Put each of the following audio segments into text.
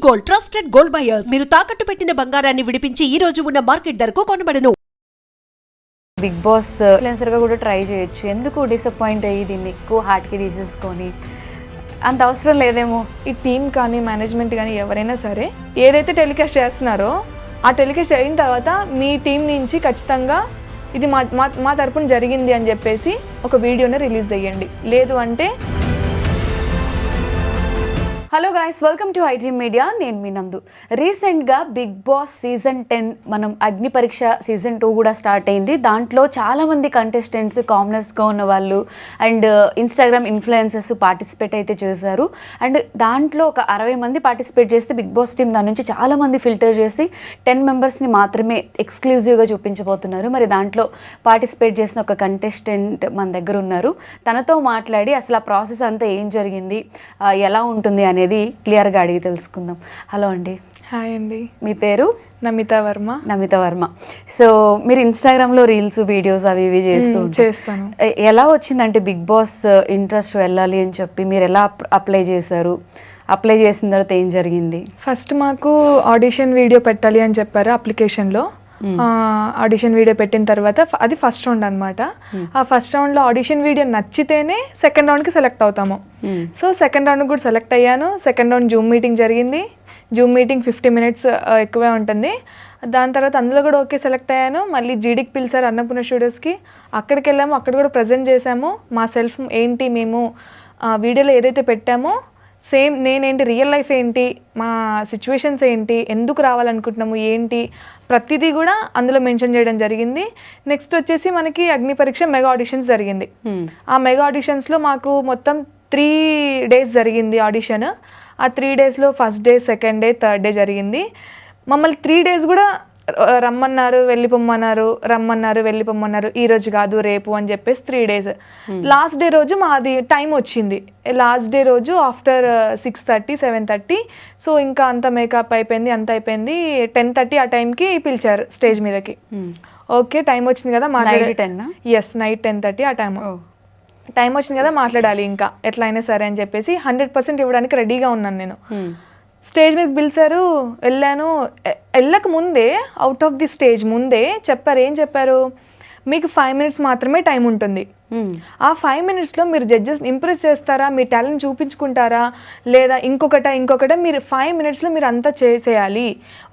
Gold, trusted gold buyers. మీరు తాకట్టు పెట్టిన బంగారాన్ని విడిపించి ఈ రోజు ఉన్న మార్కెట్ ధరకు కొనబడను. బిగ్ బాస్ ఇన్ఫ్లుయెన్సర్గా కూడా ట్రై చేయొచ్చు. ఎందుకు డిసప్పాయింట్ అయ్యి దీన్ని ఎక్కువ హార్ట్కి తీసేసుకొని అంత అవసరం లేదేమో. ఈ టీం కానీ మేనేజ్మెంట్ కానీ ఎవరైనా సరే ఏదైతే టెలికాస్ట్ చేస్తున్నారో ఆ టెలికాస్ట్ అయిన తర్వాత మీ టీం నుంచి ఖచ్చితంగా ఇది మా తరపున జరిగింది అని చెప్పేసి ఒక వీడియోని రిలీజ్ చేయండి. లేదు అంటే hello guys, welcome to iDream media. నేను మీ నందు. రీసెంట్గా బిగ్ బాస్ సీజన్ 10 మనం అగ్ని పరీక్ష సీజన్ 2 కూడా స్టార్ట్ అయింది. దాంట్లో చాలామంది కంటెస్టెంట్స్ కామనర్స్గా ఉన్న వాళ్ళు అండ్ ఇన్స్టాగ్రామ్ ఇన్ఫ్లుయెన్సర్స్ పార్టిసిపేట్ అయితే చేశారు. అండ్ దాంట్లో ఒక 60 మంది పార్టిసిపేట్ చేస్తే బిగ్ బాస్ టీం దాని నుంచి చాలామంది ఫిల్టర్ చేసి 10 మెంబర్స్ని మాత్రమే ఎక్స్క్లూజివ్గా చూపించబోతున్నారు. మరి దాంట్లో పార్టిసిపేట్ చేసిన ఒక కంటెస్టెంట్ మన దగ్గర ఉన్నారు. తనతో మాట్లాడి అసలు ఆ ప్రాసెస్ అంతా ఏం జరిగింది, ఎలా ఉంటుంది అనేది క్లియర్గా అడిగి తెలుసుకుందాం. హలో అండి. హాయ్ అండి. మీ పేరు? నమితా వర్మ. సో మీరు ఇన్స్టాగ్రామ్లో రీల్స్ వీడియోస్ అవి ఇవి చేస్తాను. ఎలా వచ్చిందంటే బిగ్ బాస్ ఇంట్రెస్ట్ వెళ్ళాలి అని చెప్పి మీరు ఎలా అప్లై చేశారు? అప్లై చేసిన తర్వాత ఏం జరిగింది? ఫస్ట్ మాకు ఆడిషన్ వీడియో పెట్టాలి అని చెప్పారు అప్లికేషన్లో. ఆడిషన్ వీడియో పెట్టిన తర్వాత అది ఫస్ట్ రౌండ్ అనమాట. ఆ ఫస్ట్ రౌండ్లో ఆడిషన్ వీడియో నచ్చితేనే సెకండ్ రౌండ్కి సెలెక్ట్ అవుతాము. సో సెకండ్ రౌండ్ కూడా సెలెక్ట్ అయ్యాను. సెకండ్ రౌండ్ జూమ్ మీటింగ్ జరిగింది. జూమ్ మీటింగ్ 50 minutes ఎక్కువే ఉంటుంది. దాని తర్వాత అందులో కూడా ఓకే సెలెక్ట్ అయ్యాను. మళ్ళీ జీడీకి పిలిచారు అన్నపూర్ణ స్టూడియోస్కి. అక్కడికి వెళ్ళాము. అక్కడ కూడా ప్రజెంట్ చేసాము మా సెల్ఫ్ ఏంటి, మేము వీడియోలో ఏదైతే పెట్టామో సేమ్ నేనేంటి, రియల్ లైఫ్ ఏంటి, మా సిచ్యువేషన్స్ ఏంటి, ఎందుకు రావాలనుకుంటున్నాము ఏంటి, ప్రతిదీ కూడా అందులో మెన్షన్ చేయడం జరిగింది. నెక్స్ట్ వచ్చేసి మనకి అగ్ని పరీక్ష మెగా ఆడిషన్స్ జరిగింది. ఆ మెగా ఆడిషన్స్లో మాకు మొత్తం 3 days జరిగింది ఆడిషన్. ఆ 3 daysలో first day, second day, third day జరిగింది. మమ్మల్ని 3 days కూడా రమ్మన్నారు, వెళ్ళిపోమ్మన్నారు. ఈ రోజు కాదు రేపు అని చెప్పేసి 3 days. లాస్ట్ డే రోజు మాది టైం వచ్చింది. లాస్ట్ డే రోజు ఆఫ్టర్ 6:30, 7:30. సో ఇంకా అంత మేకప్ అయిపోయింది, అంత అయిపోయింది. 10:30 ఆ టైంకి పిలిచారు స్టేజ్ మీదకి. ఓకే టైం వచ్చింది కదా మాట్లాడాలి. ఎస్, నైట్ 10:30 ఆ టైం వచ్చింది కదా మాట్లాడాలి ఇంకా ఎట్లా అయినా సరే అని చెప్పేసి 100% ఇవ్వడానికి రెడీగా ఉన్నాను నేను. స్టేజ్ మీద పిలిచారు, వెళ్ళాను. వెళ్ళక ముందే అవుట్ ఆఫ్ ది స్టేజ్ ముందే చెప్పారు. ఏం చెప్పారు, మీకు 5 minutes మాత్రమే టైం ఉంటుంది. ఆ 5 minutesలో మీరు జడ్జెస్ ఇంప్రెస్ చేస్తారా, మీ టాలెంట్ చూపించుకుంటారా, లేదా ఇంకొకట మీరు 5 minutesలో మీరు అంతా చేయాలి.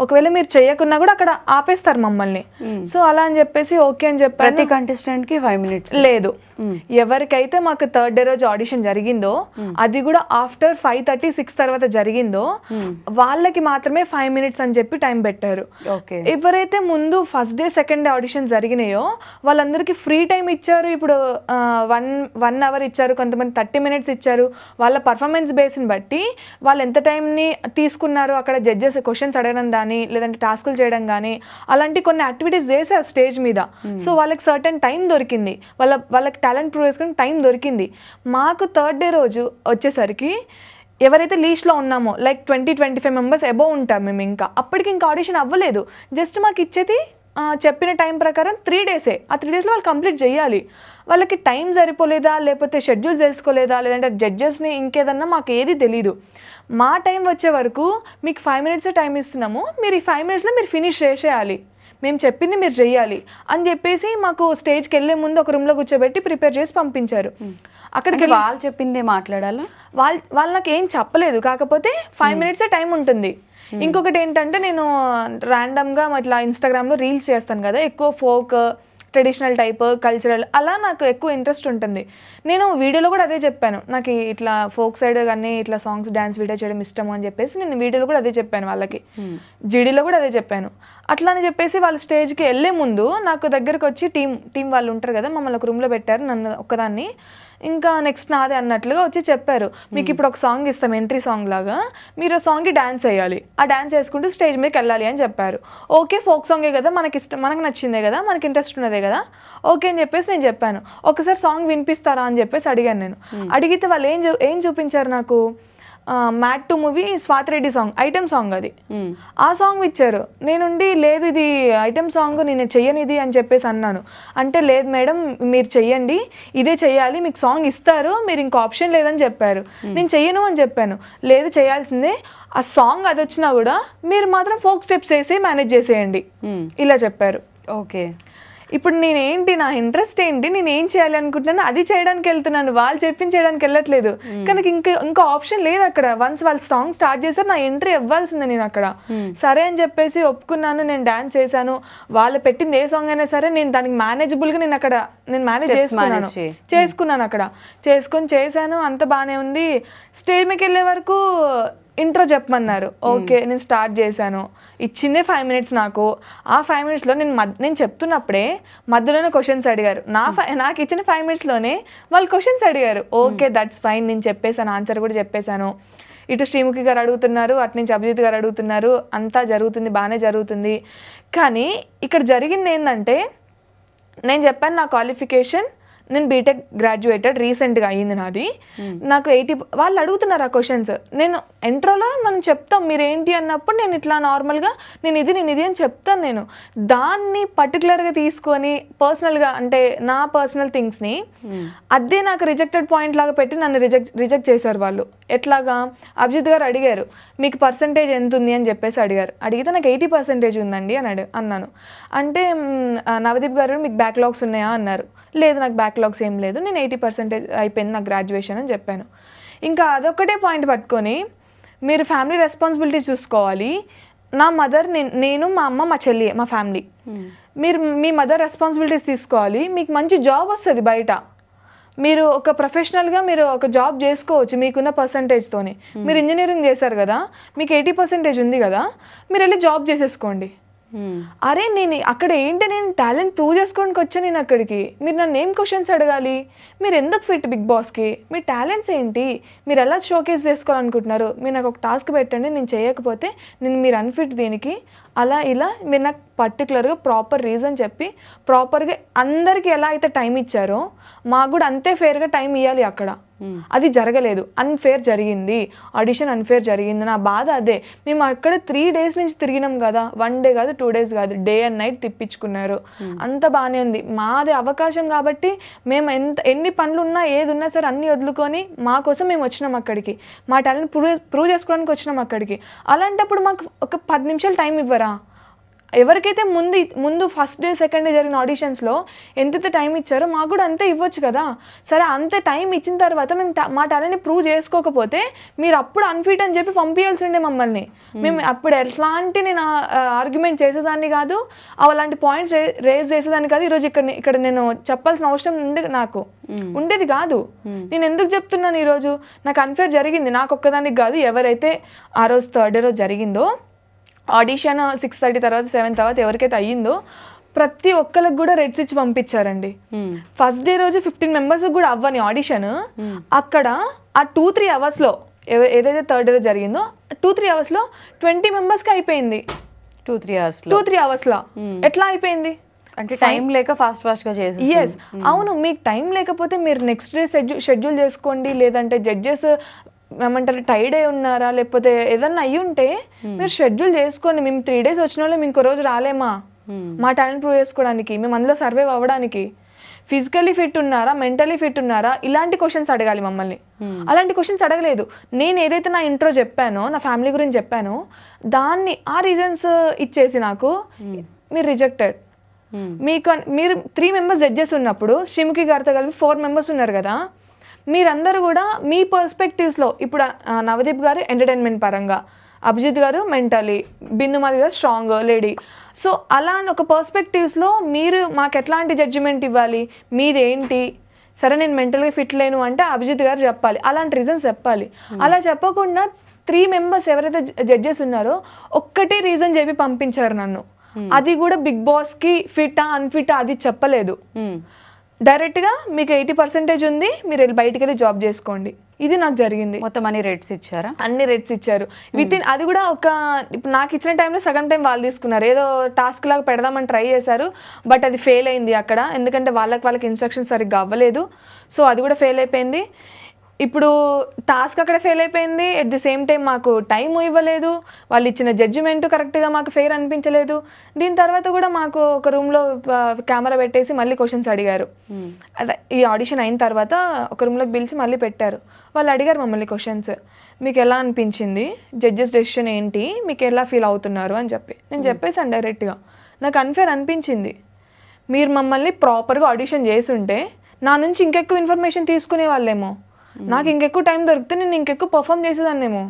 ఒకవేళ మీరు చేయకున్నా కూడా అక్కడ ఆపేస్తారు మమ్మల్ని. సో అలా అని చెప్పేసి ఓకే అని చెప్పారు. ప్రతి కంటెస్టెంట్కి 5 minutes లేదు. ఎవరికైతే మాకు థర్డ్ డే రోజు ఆడిషన్ జరిగిందో అది కూడా ఆఫ్టర్ 5:30, 6 తర్వాత జరిగిందో వాళ్ళకి మాత్రమే 5 minutes అని చెప్పి టైం పెట్టారు. ఎవరైతే ముందు first day, second day audition జరిగినాయో వాళ్ళందరికీ ఫ్రీ టైం ఇచ్చారు. ఇప్పుడు 1 hour ఇచ్చారు, కొంతమంది 30 minutes ఇచ్చారు. వాళ్ళ పర్ఫార్మెన్స్ బేస్ని బట్టి వాళ్ళు ఎంత టైంని తీసుకున్నారు, అక్కడ జడ్జెస్ క్వశ్చన్స్ అడగడం కానీ లేదంటే టాస్కులు చేయడం కానీ అలాంటి కొన్ని యాక్టివిటీస్ చేశారు స్టేజ్ మీద. సో వాళ్ళకి సర్టెన్ టైం దొరికింది, వాళ్ళకి టాలెంట్ ప్రూవ్ చేసుకుని టైం దొరికింది. మాకు థర్డ్ డే రోజు వచ్చేసరికి ఎవరైతే లీస్ట్లో ఉన్నామో లైక్ 20-25 members అబోవ్ ఉంటాం మేము. ఇంకా అప్పటికి ఇంకా ఆడిషన్ అవ్వలేదు. జస్ట్ మాకు ఇచ్చేది చెప్పిన టైం ప్రకారం 3 days. ఆ 3 daysలో వాళ్ళు కంప్లీట్ చేయాలి. వాళ్ళకి టైం సరిపోలేదా, లేకపోతే షెడ్యూల్ చేసుకోలేదా, లేదంటే జడ్జెస్ని ఇంకేదన్నా మాకు ఏది తెలీదు. మా టైం వచ్చే వరకు మీకు 5 minutes టైం ఇస్తున్నాము, మీరు ఈ 5 minutesలో మీరు ఫినిష్ చేసేయాలి, మేము చెప్పింది మీరు చెయ్యాలి అని చెప్పేసి మాకు స్టేజ్కి వెళ్ళే ముందు ఒక రూమ్లో కూర్చోబెట్టి ప్రిపేర్ చేసి పంపించారు. అక్కడికి వాళ్ళు చెప్పిందే మాట్లాడాలా? వాళ్ళు నాకు ఏం చెప్పలేదు, కాకపోతే 5 minutes టైం ఉంటుంది. ఇంకొకటి ఏంటంటే నేను ర్యాండమ్గా ఇట్లా ఇన్స్టాగ్రామ్లో రీల్స్ చేస్తాను కదా, ఎక్కువ ఫోక్, ట్రెడిషనల్ టైప్, కల్చరల్ అలా నాకు ఎక్కువ ఇంట్రెస్ట్ ఉంటుంది. నేను వీడియోలో కూడా అదే చెప్పాను, నాకు ఇట్లా ఫోక్ సైడ్ కానీ ఇట్లా సాంగ్స్ డ్యాన్స్ వీడియో చేయడం ఇష్టము అని చెప్పేసి నేను వీడియోలో కూడా అదే చెప్పాను వాళ్ళకి. జీడీలో కూడా అదే చెప్పాను. అట్లా అని చెప్పేసి వాళ్ళ స్టేజ్కి వెళ్ళే ముందు నాకు దగ్గరకు వచ్చి టీం వాళ్ళు ఉంటారు కదా, మమ్మల్ని ఒక రూమ్లో పెట్టారు, నన్ను ఒక్కదాన్ని. ఇంకా నెక్స్ట్ నాదే అన్నట్లుగా వచ్చి చెప్పారు, మీకు ఇప్పుడు ఒక సాంగ్ ఇస్తాం ఎంట్రీ సాంగ్ లాగా, మీరు ఆ సాంగ్కి డ్యాన్స్ వేయాలి, ఆ డ్యాన్స్ వేసుకుంటూ స్టేజ్ మీదకి వెళ్ళాలి అని చెప్పారు. ఓకే ఫోక్ సాంగే కదా, మనకి ఇష్టం, మనకు నచ్చిందే కదా, మనకి ఇంట్రెస్ట్ ఉన్నదే కదా, ఓకే అని చెప్పేసి నేను చెప్పాను. ఒకసారి సాంగ్ వినిపిస్తారా అని చెప్పేసి అడిగాను నేను. అడిగితే వాళ్ళు ఏం చూపించారు నాకు, మ్యాట్ 2 movie Swathi Reddy song item song అది. ఆ సాంగ్ ఇచ్చారు. నేనుండి లేదు ఇది ఐటమ్ సాంగ్ నేను చెయ్యను ఇది అని చెప్పేసి అన్నాను. అంటే లేదు మేడం మీరు చెయ్యండి, ఇదే చెయ్యాలి, మీకు సాంగ్ ఇస్తారు, మీరు ఇంకో ఆప్షన్ లేదని చెప్పారు. నేను చెయ్యను అని చెప్పాను. లేదు చేయాల్సిందే, ఆ సాంగ్ అది వచ్చినా కూడా మీరు మాత్రం ఫోక్ స్టెప్స్ వేసి మేనేజ్ చేసేయండి ఇలా చెప్పారు. ఓకే, ఇప్పుడు నేనేంటి, నా ఇంట్రెస్ట్ ఏంటి, నేను ఏం చేయాలి అనుకుంటున్నాను అది చేయడానికి వెళ్తున్నాను, వాళ్ళు చేయడానికి వెళ్ళట్లేదు. కానీ ఇంకా ఆప్షన్ లేదు అక్కడ. వన్స్ వాళ్ళు సాంగ్ స్టార్ట్ చేశారు, నా ఎంట్రీ ఇవ్వాల్సిందే నేను అక్కడ. సరే అని చెప్పేసి ఒప్పుకున్నాను, నేను డాన్స్ చేశాను. వాళ్ళు పెట్టింది ఏ సాంగ్ అయినా సరే నేను దానికి మేనేజబుల్గా నేను మేనేజ్ చేసుకున్నాను అక్కడ. చేశాను, అంత బాగానే ఉంది. స్టేజ్ మీదకి వెళ్ళే వరకు ఇంట్రో చెప్పమన్నారు. ఓకే, నేను స్టార్ట్ చేశాను. ఇచ్చిందే 5 minutes నాకు. ఆ 5 minutesలో నేను చెప్తున్నప్పుడే మధ్యలోనే క్వశ్చన్స్ అడిగారు. నాకు ఇచ్చిన 5 minutesలోనే వాళ్ళు క్వశ్చన్స్ అడిగారు. ఓకే, దట్స్ ఫైన్, నేను చెప్పేశాను, ఆన్సర్ కూడా చెప్పేశాను. ఇటు శ్రీముఖి గారు అడుగుతున్నారు, అటు నుంచి అభిజిత్ గారు అడుగుతున్నారు. అంతా జరుగుతుంది, బాగానే జరుగుతుంది. కానీ ఇక్కడ జరిగింది ఏంటంటే, నేను చెప్పాను నా క్వాలిఫికేషన్, నేను బీటెక్ గ్రాడ్యుయేటెడ్, రీసెంట్గా అయ్యింది నాది. నాకు 80 వాళ్ళు అడుగుతున్నారు ఆ క్వశ్చన్స్. నేను ఇంట్రోలో మనం చెప్తాం మీరు ఏంటి అన్నప్పుడు నేను ఇట్లా నార్మల్గా నేను ఇది అని చెప్తాను. నేను దాన్ని పర్టికులర్గా తీసుకొని పర్సనల్గా అంటే నా పర్సనల్ థింగ్స్ని అదే నాకు రిజెక్టెడ్ పాయింట్ లాగా పెట్టి నన్ను రిజెక్ట్ చేశారు వాళ్ళు. ఎట్లాగా, అభిజిత్ గారు అడిగారు మీకు పర్సంటేజ్ ఎంత ఉంది అని చెప్పేసి అడిగితే నాకు 80% ఉందండి అన్నాను. అంటే నవదీప్ గారు మీకు బ్యాక్లాగ్స్ ఉన్నాయా అన్నారు. లేదు నాకు బ్యాక్లాగ్స్ ఏం లేదు, నేను 80% అయిపోయింది నా గ్రాడ్యుయేషన్ అని చెప్పాను. ఇంకా అదొక్కటే పాయింట్ పట్టుకొని మీరు ఫ్యామిలీ రెస్పాన్సిబిలిటీ చూసుకోవాలి. నా మదర్, నేను మా అమ్మ మా చెల్లి మా ఫ్యామిలీ, మీరు మీ మదర్ రెస్పాన్సిబిలిటీస్ తీసుకోవాలి. మీకు మంచి జాబ్ వస్తుంది బయట, మీరు ఒక ప్రొఫెషనల్గా మీరు ఒక జాబ్ చేసుకోవచ్చు మీకున్న పర్సంటేజ్తోనే. మీరు ఇంజనీరింగ్ చేశారు కదా, మీకు 80% ఉంది కదా, మీరు వెళ్ళి జాబ్ చేసేసుకోండి. అరే నేను అక్కడ ఏంటి, నేను టాలెంట్ ప్రూవ్ చేసుకోవడానికి వచ్చాను నేను అక్కడికి. మీరు నన్ను ఏం క్వశ్చన్స్ అడగాలి, మీరు ఎందుకు ఫిట్ బిగ్ బాస్కి, మీ టాలెంట్స్ ఏంటి, మీరు ఎలా షోకేస్ చేసుకోవాలనుకుంటున్నారు, మీరు నాకు ఒక టాస్క్ పెట్టండి, నేను చేయకపోతే మీరు అన్ఫిట్ దీనికి, అలా ఇలా మీరు నాకు పర్టికులర్గా ప్రాపర్ రీజన్ చెప్పి ప్రాపర్గా అందరికీ ఎలా అయితే టైం ఇచ్చారో మాకు కూడా అంతే ఫేర్గా టైం ఇవ్వాలి అక్కడ. అది జరగలేదు, అన్ఫేర్ జరిగింది, ఆడిషన్ అన్ఫేర్ జరిగింది. నా బాధ అదే. మేము అక్కడ 3 days నుంచి తిరిగినాం కదా, 1 day కాదు 2 days కాదు, డే అండ్ నైట్ తిప్పించుకున్నారు. అంత బాగానే ఉంది, మాది అవకాశం కాబట్టి మేము ఎన్ని పనులు ఉన్నా ఏది ఉన్నా సరే అన్నీ వదులుకొని మా కోసం మేము వచ్చినాం అక్కడికి, మా టాలెంట్ ప్రూవ్ చేసుకోవడానికి వచ్చినాం అక్కడికి. అలాంటప్పుడు మాకు ఒక 10 నిమిషాలు టైం ఇవ్వరా? ఎవరికైతే ముందు ఫస్ట్ డే సెకండ్ డే జరిగిన ఆడిషన్స్లో ఎంతైతే టైం ఇచ్చారో మాకు కూడా అంతే ఇవ్వచ్చు కదా. సరే అంతే టైం ఇచ్చిన తర్వాత మేము మా టాలెంట్ని ప్రూవ్ చేసుకోకపోతే మీరు అప్పుడు అన్ఫిట్ అని చెప్పి పంపించాల్సి ఉండే మమ్మల్ని. మేము అప్పుడు ఎట్లాంటి నేను ఆర్గ్యుమెంట్ చేసేదాన్ని కాదు, అలాంటి పాయింట్స్ రేజ్ చేసేదాన్ని కాదు. ఈరోజు ఇక్కడ నేను చెప్పాల్సిన అవసరం ఉండేది కాదు. నేను ఎందుకు చెప్తున్నాను, ఈరోజు నాకు అన్ఫేర్ జరిగింది, నాకు ఒక్కదానికి కాదు, ఎవరైతే ఆ రోజు థర్డ్ డే రోజు జరిగిందో ఆడిషన్ 6:30 తర్వాత 7 తర్వాత ఎవరికైతే అయ్యిందో ప్రతి ఒక్కరికి కూడా రెడ్స్ ఇచ్చి పంపించారండి. ఫస్ట్ డే రోజు 15 members కూడా అవ్వని ఆడిషన్ అక్కడ ఆ 2-3 hours ఏదైతే థర్డ్ డే రోజు జరిగిందో 2-3 hours 20 members అయిపోయింది. 2-3 hours ఎట్లా అయిపోయింది అంటే టైం లేక ఫాస్ట్ గా చేసి. ఎస్, అవును, మీకు టైం లేకపోతే మీరు నెక్స్ట్ డే షెడ్యూల్ చేసుకోండి. లేదంటే జడ్జెస్ ఏమంటారు టైడ్ అయి ఉన్నారా, లేకపోతే ఏదన్నా అయ్యి ఉంటే మీరు షెడ్యూల్ చేసుకోండి. మేము 3 days వచ్చిన వాళ్ళు ఇంకో రోజు రాలేమా మా టాలెంట్ ప్రూవ్ చేసుకోవడానికి, మేము అందులో సర్వైవ్ అవ్వడానికి? ఫిజికల్లీ ఫిట్ ఉన్నారా, మెంటలీ ఫిట్ ఉన్నారా, ఇలాంటి క్వశ్చన్స్ అడగాలి మమ్మల్ని. అలాంటి క్వశ్చన్స్ అడగలేదు. నేను ఏదైతే నా ఇంట్రో చెప్పానో, నా ఫ్యామిలీ గురించి చెప్పానో, దాన్ని ఆ రీజన్స్ ఇచ్చేసి నాకు మీరు రిజెక్టెడ్. మీరు 3 members జడ్జెస్ ఉన్నప్పుడు శ్రీముఖి గారితో కలిపి 4 members ఉన్నారు కదా. మీరందరూ కూడా మీ పర్స్పెక్టివ్స్లో, ఇప్పుడు నవదీప్ గారు ఎంటర్టైన్మెంట్ పరంగా, అభిజిత్ గారు మెంటలీ, బిన్నుమాది గారు స్ట్రాంగ్ లేడీ. సో అలా ఒక పర్స్పెక్టివ్స్లో మీరు మాకు ఎట్లాంటి జడ్జిమెంట్ ఇవ్వాలి, మీదేంటి? సరే నేను మెంటల్గా ఫిట్ లేను అంటే అభిజిత్ గారు చెప్పాలి, అలాంటి రీజన్స్ చెప్పాలి. అలా చెప్పకుండా 3 members ఎవరైతే జడ్జెస్ ఉన్నారో ఒక్కటే రీజన్ చెప్పి పంపించారు నన్ను. అది కూడా బిగ్ బాస్కి ఫిటా అన్ఫిటా అది చెప్పలేదు. డైరెక్ట్గా మీకు 80% ఉంది, మీరు వెళ్ళి బయటికి వెళ్ళి జాబ్ చేసుకోండి. ఇది నాకు జరిగింది. మొత్తం అన్ని రేట్స్ ఇచ్చారా? అన్ని రేట్స్ ఇచ్చారు. అది కూడా ఇప్పుడు నాకు ఇచ్చిన టైంలో సగం టైం వాళ్ళు తీసుకున్నారు. ఏదో టాస్క్ లాగా పెడదామని ట్రై చేశారు, బట్ అది ఫెయిల్ అయింది అక్కడ. ఎందుకంటే వాళ్ళకి ఇన్స్ట్రక్షన్స్ సరిగ్గా అవ్వలేదు. సో అది కూడా ఫెయిల్ అయిపోయింది. ఇప్పుడు టాస్క్ అక్కడ ఫెయిల్ అయిపోయింది. ఎట్ ది సేమ్ టైం మాకు టైం ఇవ్వలేదు, వాళ్ళు ఇచ్చిన జడ్జిమెంట్ కరెక్ట్గా మాకు ఫెయిర్ అనిపించలేదు. దీని తర్వాత కూడా మాకు ఒక రూమ్లో కెమెరా పెట్టేసి మళ్ళీ క్వశ్చన్స్ అడిగారు. అదే ఈ ఆడిషన్ అయిన తర్వాత ఒక రూమ్లోకి పిలిచి మళ్ళీ పెట్టారు. వాళ్ళు అడిగారు మమ్మల్ని క్వశ్చన్స్, మీకు ఎలా అనిపించింది, జడ్జెస్ డెసిషన్ ఏంటి, మీకు ఎలా ఫీల్ అవుతున్నారు అని చెప్పి. నేను చెప్పేసాను డైరెక్ట్గా, నాకు అన్ఫేర్ అనిపించింది. మీరు మమ్మల్ని ప్రాపర్గా ఆడిషన్ చేసి ఉంటే నా నుంచి ఇంకెక్కువ ఇన్ఫర్మేషన్ తీసుకునే వాళ్ళేమో, నాకు ఇంకెక్కువ టైం దొరికితే నేను ఇంకెక్కువ పర్ఫామ్ చేసేదాన్నేమో.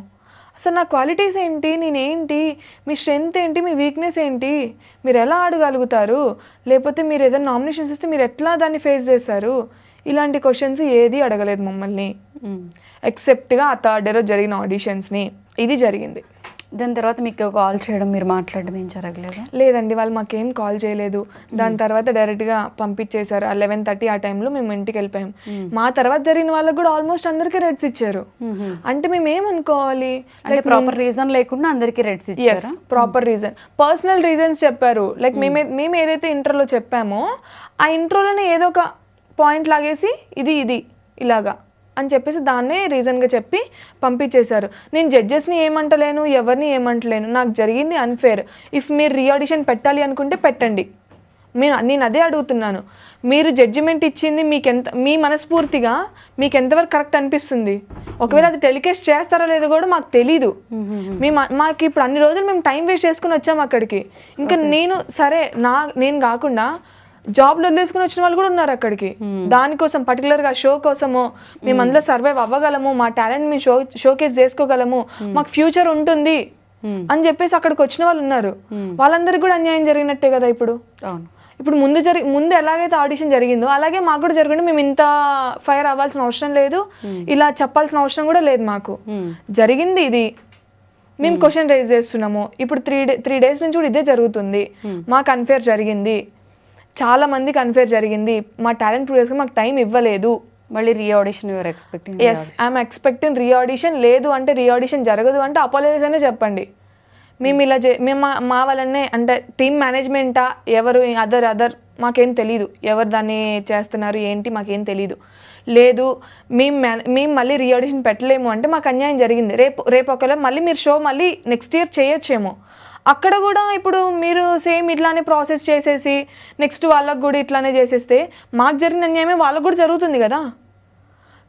అసలు నా క్వాలిటీస్ ఏంటి, నేనేంటి, మీ స్ట్రెంగ్త్ ఏంటి, మీ వీక్నెస్ ఏంటి, మీరు ఎలా ఆడగలుగుతారు, లేకపోతే మీరు ఏదైనా నామినేషన్స్ ఇస్తే మీరు ఎట్లా దాన్ని ఫేస్ చేశారు, ఇలాంటి క్వశ్చన్స్ ఏది అడగలేదు మమ్మల్ని, ఎక్సెప్ట్గా ఆ థర్డ్ డే రోజు జరిగిన ఆడిషన్స్ని. ఇది జరిగింది. దాని తర్వాత మీకు కాల్ చేయడం, మీరు మాట్లాడడం ఏం జరగలేదు? లేదండి, వాళ్ళు మాకేం కాల్ చేయలేదు. దాని తర్వాత డైరెక్ట్గా పంపించేశారు. 11:30 ఆ టైంలో మేము ఇంటికి వెళ్ళిపోయాం. మా తర్వాత జరిగిన వాళ్ళకి కూడా ఆల్మోస్ట్ అందరికీ రెడ్స్ ఇచ్చారు. అంటే మేము ఏమనుకోవాలి, లైక్ ప్రాపర్ రీజన్ లేకుండా అందరికీ రెడ్స్ ఇచ్చారు. ప్రాపర్ రీజన్, పర్సనల్ రీజన్స్ చెప్పారు. లైక్ మేము ఏదైతే ఇంట్రోలో చెప్పామో ఆ ఇంట్రోలోనే ఏదో ఒక పాయింట్ లాగేసి ఇది ఇలాగా అని చెప్పేసి దాన్నే రీజన్గా చెప్పి పంపించేశారు. నేను జడ్జెస్ని ఏమంటలేను, ఎవరిని ఏమంటలేను, నాకు జరిగింది అన్ఫేర్. ఇఫ్ మీరు రీఆడిషన్ పెట్టాలి అనుకుంటే పెట్టండి. నేను అదే అడుగుతున్నాను. మీరు జడ్జిమెంట్ ఇచ్చింది మీ మనస్ఫూర్తిగా మీకు ఎంతవరకు కరెక్ట్ అనిపిస్తుంది? ఒకవేళ అది టెలికాస్ట్ చేస్తారో లేదో కూడా మాకు తెలీదు. మాకు ఇప్పుడు అన్ని రోజులు మేము టైం వేస్ట్ చేసుకుని వచ్చాము అక్కడికి. ఇంకా నేను కాకుండా జాబ్లో వదిలేసుకుని వచ్చిన వాళ్ళు కూడా ఉన్నారు అక్కడికి. దానికోసం పర్టికులర్గా షో కోసము మేము అందులో సర్వైవ్ అవ్వగలము, మా టాలెంట్ మేము షోకేస్ చేసుకోగలము, మాకు ఫ్యూచర్ ఉంటుంది అని చెప్పేసి అక్కడికి వచ్చిన వాళ్ళు ఉన్నారు. వాళ్ళందరికీ కూడా అన్యాయం జరిగినట్టే కదా ఇప్పుడు ముందు ఎలాగైతే ఆడిషన్ జరిగిందో అలాగే మాకు కూడా జరగండి. మేము ఇంత ఫైర్ అవ్వాల్సిన అవసరం లేదు, ఇలా చెప్పాల్సిన అవసరం కూడా లేదు. మాకు జరిగింది ఇది, మేము క్వశ్చన్ రైజ్ చేస్తున్నాము. ఇప్పుడు 3 days నుంచి కూడా ఇదే జరుగుతుంది. మాకు అన్ఫేర్ జరిగింది, చాలా మందికి అన్ఫేర్ జరిగింది, మా టాలెంట్ ప్రూవ్ చేసుకుని మాకు టైం ఇవ్వలేదు. మళ్ళీ reaudition you are expecting? Yes, I'm expecting reaudition. లేదు అంటే రీఆడిషన్ జరగదు అంటే అపాలజీస్ అనే చెప్పండి. మేము ఇలా మేము మా వల్లనే, అంటే టీమ్ మేనేజ్మెంటా ఎవరు అదర్ మాకేం తెలీదు, ఎవరు దాన్ని చేస్తున్నారు ఏంటి మాకేం తెలీదు. లేదు మేము మళ్ళీ రీఆడిషన్ పెట్టలేము అంటే మాకు అన్యాయం జరిగింది. రేపు ఒకవేళ మళ్ళీ మీరు షో మళ్ళీ నెక్స్ట్ ఇయర్ చేయొచ్చేమో, అక్కడ కూడా ఇప్పుడు మీరు సేమ్ ఇట్లానే ప్రాసెస్ చేసేసి నెక్స్ట్ వాళ్ళకు కూడా ఇట్లానే చేసేస్తే మాకు జరిగిన అన్యాయమే వాళ్ళకు కూడా జరుగుతుంది కదా.